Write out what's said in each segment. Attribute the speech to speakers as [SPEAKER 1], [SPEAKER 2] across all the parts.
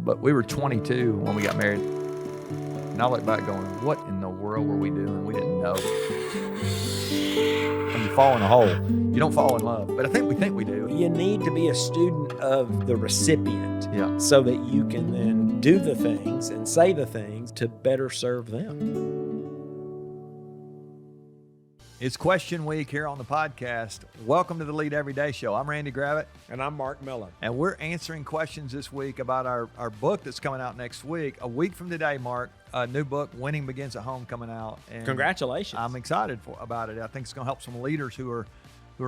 [SPEAKER 1] but we were 22 when we got married. And I look back going, what in the world were we doing? We didn't know. When you fall in a hole, you don't fall in love. But I think we do.
[SPEAKER 2] You need to be a student of the recipient so that you can then do the things and say the things to better serve them.
[SPEAKER 1] It's question week here on the podcast. Welcome to the Lead Everyday Show. I'm Randy Gravitt.
[SPEAKER 2] And I'm Mark Miller.
[SPEAKER 1] And we're answering questions this week about our book that's coming out next week. A week from today, Mark, a new book, Winning Begins at Home, coming out. And
[SPEAKER 2] congratulations.
[SPEAKER 1] I'm excited about it. I think it's going to help some leaders who are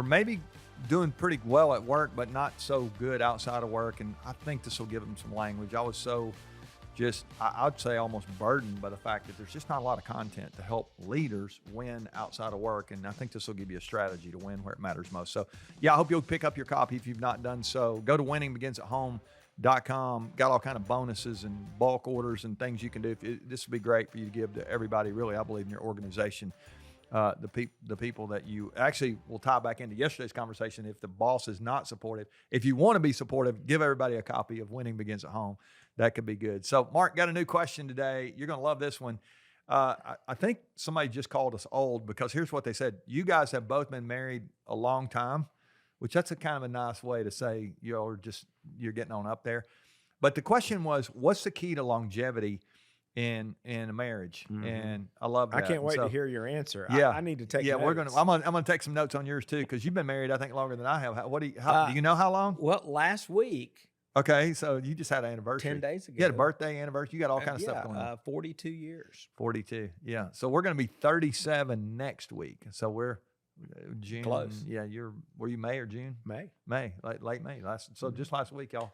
[SPEAKER 1] maybe doing pretty well at work, but not so good outside of work. And I think this will give them some language. I was so I'd say almost burdened by the fact that there's just not a lot of content to help leaders win outside of work. And I think this will give you a strategy to win where it matters most. So, I hope you'll pick up your copy if you've not done so. Go to winningbeginsathome.com. Got all kind of bonuses and bulk orders and things you can do. This would be great for you to give to everybody, really, I believe, in your organization. The people that you actually will tie back into yesterday's conversation. If the boss is not supportive, if you want to be supportive, give everybody a copy of Winning Begins at Home. That could be good. So, Mark, got a new question today. You're going to love this one. I think somebody just called us old because here's what they said. You guys have both been married a long time, which that's a kind of a nice way to say you're getting on up there. But the question was, what's the key to longevity in a marriage? Mm-hmm. And I love that.
[SPEAKER 2] I can't wait to hear your answer.
[SPEAKER 1] Yeah,
[SPEAKER 2] I need to take
[SPEAKER 1] notes. I'm gonna take some notes on yours too, because you've been married I think longer than I have. Do you know how long?
[SPEAKER 2] Well, last week.
[SPEAKER 1] Okay, so you just had an anniversary.
[SPEAKER 2] 10 days ago.
[SPEAKER 1] You had a birthday, anniversary. You got all kind of stuff going on.
[SPEAKER 2] 42 years.
[SPEAKER 1] 42, yeah. So we're going to be 37 next week. So we're June.
[SPEAKER 2] Close.
[SPEAKER 1] Yeah, were you May or June?
[SPEAKER 2] May,
[SPEAKER 1] late May. Just last week, y'all.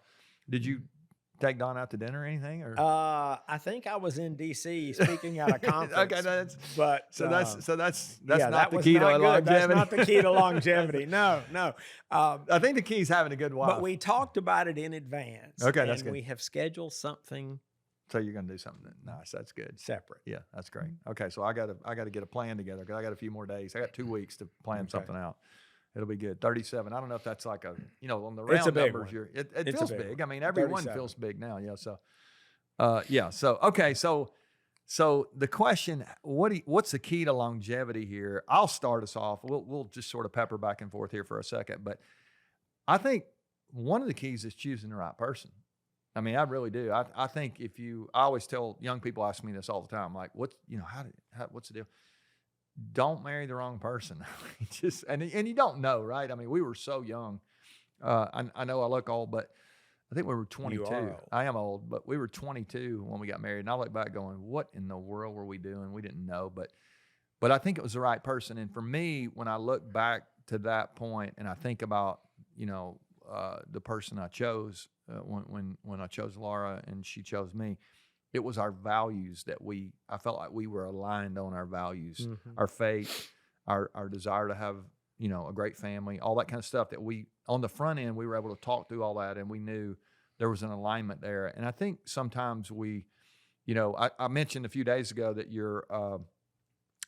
[SPEAKER 1] Did you take Don out to dinner or anything? Or
[SPEAKER 2] I think I was in D.C. speaking at a conference.
[SPEAKER 1] Okay, that's not the key to longevity.
[SPEAKER 2] That's not the key to longevity. No.
[SPEAKER 1] I think the key is having a good wife.
[SPEAKER 2] But we talked about it in advance.
[SPEAKER 1] Okay, that's good.
[SPEAKER 2] And we have scheduled something.
[SPEAKER 1] So you're going to do something nice. That's good.
[SPEAKER 2] Separate.
[SPEAKER 1] Yeah, that's great. Okay, so I got to get a plan together because I got a few more days. I got 2 weeks to plan something out. It'll be good. 37. I don't know if that's like on the round numbers. It feels big. I mean, everyone
[SPEAKER 2] 37.
[SPEAKER 1] feels big now. Yeah. So, So, okay. So the question, what's the key to longevity here? I'll start us off. We'll just sort of pepper back and forth here for a second. But I think one of the keys is choosing the right person. I mean, I really do. I think I always tell young people, ask me this all the time, like, what's the deal? Don't marry the wrong person. And you don't know, right? I mean, we were so young. I know I look old, but I think we were 22.
[SPEAKER 2] You are old.
[SPEAKER 1] I am old, but we were 22 when we got married. And I look back going, what in the world were we doing? We didn't know, but I think it was the right person. And for me, when I look back to that point and I think about, the person I chose when I chose Laura and she chose me, it was our values I felt like we were aligned on our values, mm-hmm. our faith, our desire to have, a great family, all that kind of stuff that on the front end, we were able to talk through all that and we knew there was an alignment there. And I think sometimes I mentioned a few days ago that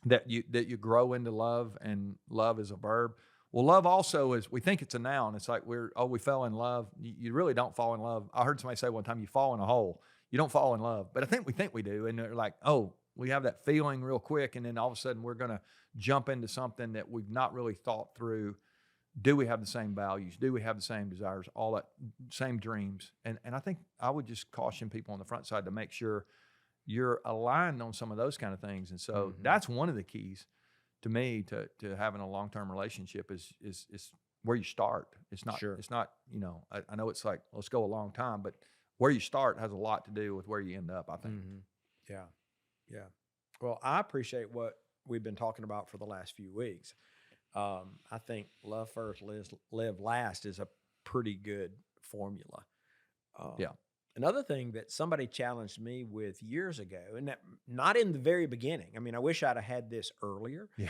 [SPEAKER 1] that you grow into love, and love is a verb. Well, love also is, we think it's a noun. It's like we fell in love. You really don't fall in love. I heard somebody say one time, you fall in a hole. You don't fall in love, but I think we do. And they're like, we have that feeling real quick. And then all of a sudden we're going to jump into something that we've not really thought through. Do we have the same values? Do we have the same desires? All that, same dreams. And I think I would just caution people on the front side to make sure you're aligned on some of those kind of things. And so mm-hmm. that's one of the keys to me to having a long-term relationship is where you start. It's not,
[SPEAKER 2] Sure.
[SPEAKER 1] It's not, I know it's like, let's go a long time, but where you start has a lot to do with where you end up, I think.
[SPEAKER 2] Mm-hmm. Yeah. Well, I appreciate what we've been talking about for the last few weeks. I think love first, live last is a pretty good formula.
[SPEAKER 1] Yeah.
[SPEAKER 2] Another thing that somebody challenged me with years ago, and that not in the very beginning. I mean, I wish I'd have had this earlier.
[SPEAKER 1] Yeah.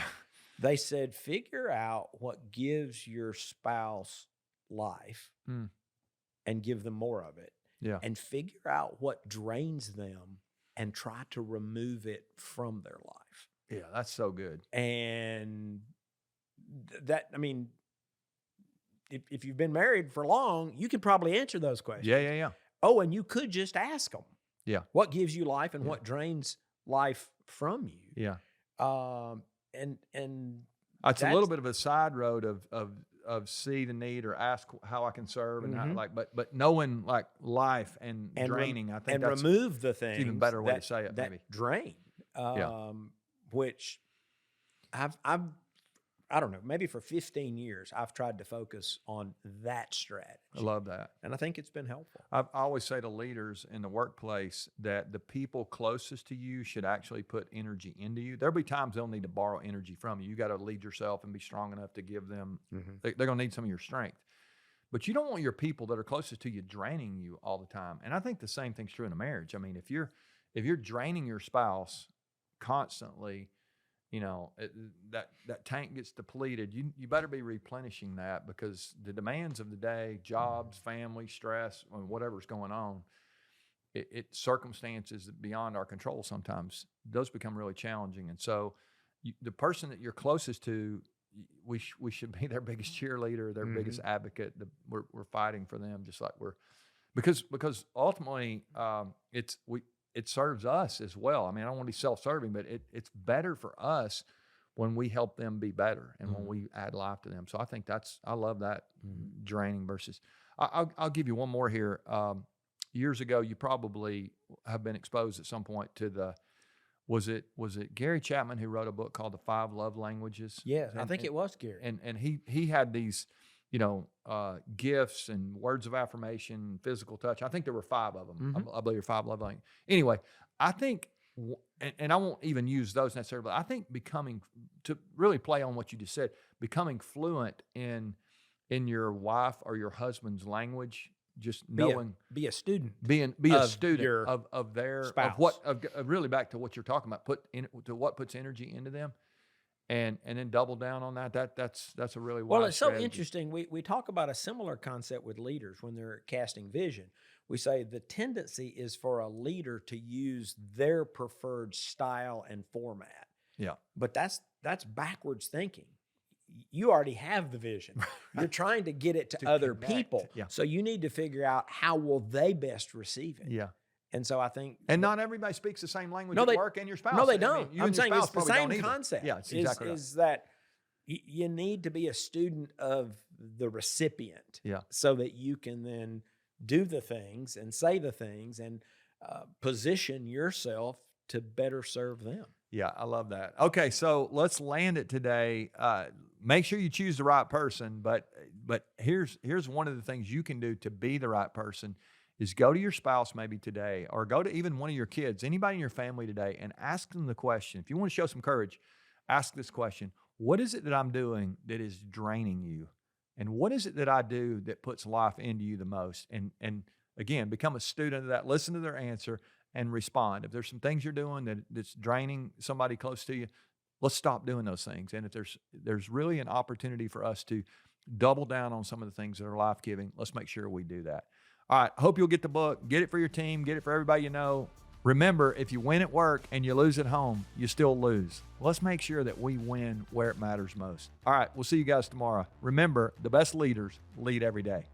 [SPEAKER 2] They said, figure out what gives your spouse life and give them more of it.
[SPEAKER 1] Yeah.
[SPEAKER 2] And figure out what drains them and try to remove it from their life.
[SPEAKER 1] Yeah, that's so good.
[SPEAKER 2] And if you've been married for long, you could probably answer those questions.
[SPEAKER 1] Yeah.
[SPEAKER 2] Oh, and you could just ask them.
[SPEAKER 1] Yeah.
[SPEAKER 2] What gives you life and
[SPEAKER 1] Yeah.
[SPEAKER 2] what drains life from you?
[SPEAKER 1] Yeah.
[SPEAKER 2] And
[SPEAKER 1] It's a little
[SPEAKER 2] that's-
[SPEAKER 1] bit of a side road of see the need or ask how I can serve and how,
[SPEAKER 2] Mhm.
[SPEAKER 1] like, but knowing like life and
[SPEAKER 2] and rem-
[SPEAKER 1] draining, I think
[SPEAKER 2] and
[SPEAKER 1] that's
[SPEAKER 2] remove the things
[SPEAKER 1] even better way to
[SPEAKER 2] that,
[SPEAKER 1] say it,
[SPEAKER 2] that
[SPEAKER 1] maybe.
[SPEAKER 2] drain. Which I've I don't know, maybe for 15 years I've tried to focus on that strategy.
[SPEAKER 1] I love that.
[SPEAKER 2] And I think it's been helpful.
[SPEAKER 1] I always say to leaders in the workplace that the people closest to you should actually put energy into you. There'll be times they'll need to borrow energy from you. You got to lead yourself and be strong enough to give them, they're going to need some of your strength. But you don't want your people that are closest to you draining you all the time. And I think the same thing's true in a marriage. I mean, if you're draining your spouse constantly, that tank gets depleted. You better be replenishing that, because the demands of the day, jobs, family, stress, or whatever's going on, it circumstances beyond our control sometimes, those become really challenging. And so the person that you're closest to, we should be their biggest cheerleader, their biggest advocate. We're fighting for them, just like because ultimately it serves us as well. I mean, I don't want to be self-serving, but it's better for us when we help them be better and when we add life to them. So I think I love that draining versus. I'll give you one more here. Years ago, you probably have been exposed at some point to was it Gary Chapman who wrote a book called The 5 Love Languages?
[SPEAKER 2] Yes, I think it was Gary.
[SPEAKER 1] And he had these, gifts and words of affirmation, physical touch. I think there were 5 of them. I believe there were 5 love languages. Anyway, I think, and I won't even use those necessarily, but I think to really play on what you just said, becoming fluent in your wife or your husband's language, just knowing,
[SPEAKER 2] be a student.
[SPEAKER 1] be a
[SPEAKER 2] of
[SPEAKER 1] student
[SPEAKER 2] your
[SPEAKER 1] of their,
[SPEAKER 2] spouse.
[SPEAKER 1] of really back to what you're talking about, to what puts energy into them. And then double down on that. That's a really wise
[SPEAKER 2] Well, it's so
[SPEAKER 1] strategy.
[SPEAKER 2] interesting. We talk about a similar concept with leaders when they're casting vision. We say the tendency is for a leader to use their preferred style and format.
[SPEAKER 1] Yeah.
[SPEAKER 2] But that's backwards thinking. You already have the vision. You're trying to get it to other
[SPEAKER 1] connect.
[SPEAKER 2] people.
[SPEAKER 1] Yeah.
[SPEAKER 2] So you need to figure out how will they best receive it.
[SPEAKER 1] Yeah.
[SPEAKER 2] And so I think,
[SPEAKER 1] And not everybody speaks the same language
[SPEAKER 2] No,
[SPEAKER 1] at
[SPEAKER 2] they-
[SPEAKER 1] work, and your spouse.
[SPEAKER 2] no, they
[SPEAKER 1] I mean,
[SPEAKER 2] don't.
[SPEAKER 1] you
[SPEAKER 2] I'm
[SPEAKER 1] and your
[SPEAKER 2] saying it's
[SPEAKER 1] spouse
[SPEAKER 2] the
[SPEAKER 1] probably
[SPEAKER 2] same
[SPEAKER 1] don't either.
[SPEAKER 2] concept.
[SPEAKER 1] Yeah, it's exactly right.
[SPEAKER 2] Is that you need to be a student of the recipient.
[SPEAKER 1] Yeah.
[SPEAKER 2] So that you can then do the things and say the things and position yourself to better serve them.
[SPEAKER 1] Yeah, I love that. Okay, so let's land it today. Make sure you choose the right person, but here's one of the things you can do to be the right person is go to your spouse maybe today, or go to even one of your kids, anybody in your family today, and ask them the question. If you want to show some courage, ask this question: what is it that I'm doing that is draining you? And what is it that I do that puts life into you the most? And again, become a student of that. Listen to their answer and respond. If there's some things you're doing that's draining somebody close to you, let's stop doing those things. And if there's really an opportunity for us to double down on some of the things that are life-giving, let's make sure we do that. All right, hope you'll get the book. Get it for your team. Get it for everybody you know. Remember, if you win at work and you lose at home, you still lose. Let's make sure that we win where it matters most. All right, we'll see you guys tomorrow. Remember, the best leaders lead every day.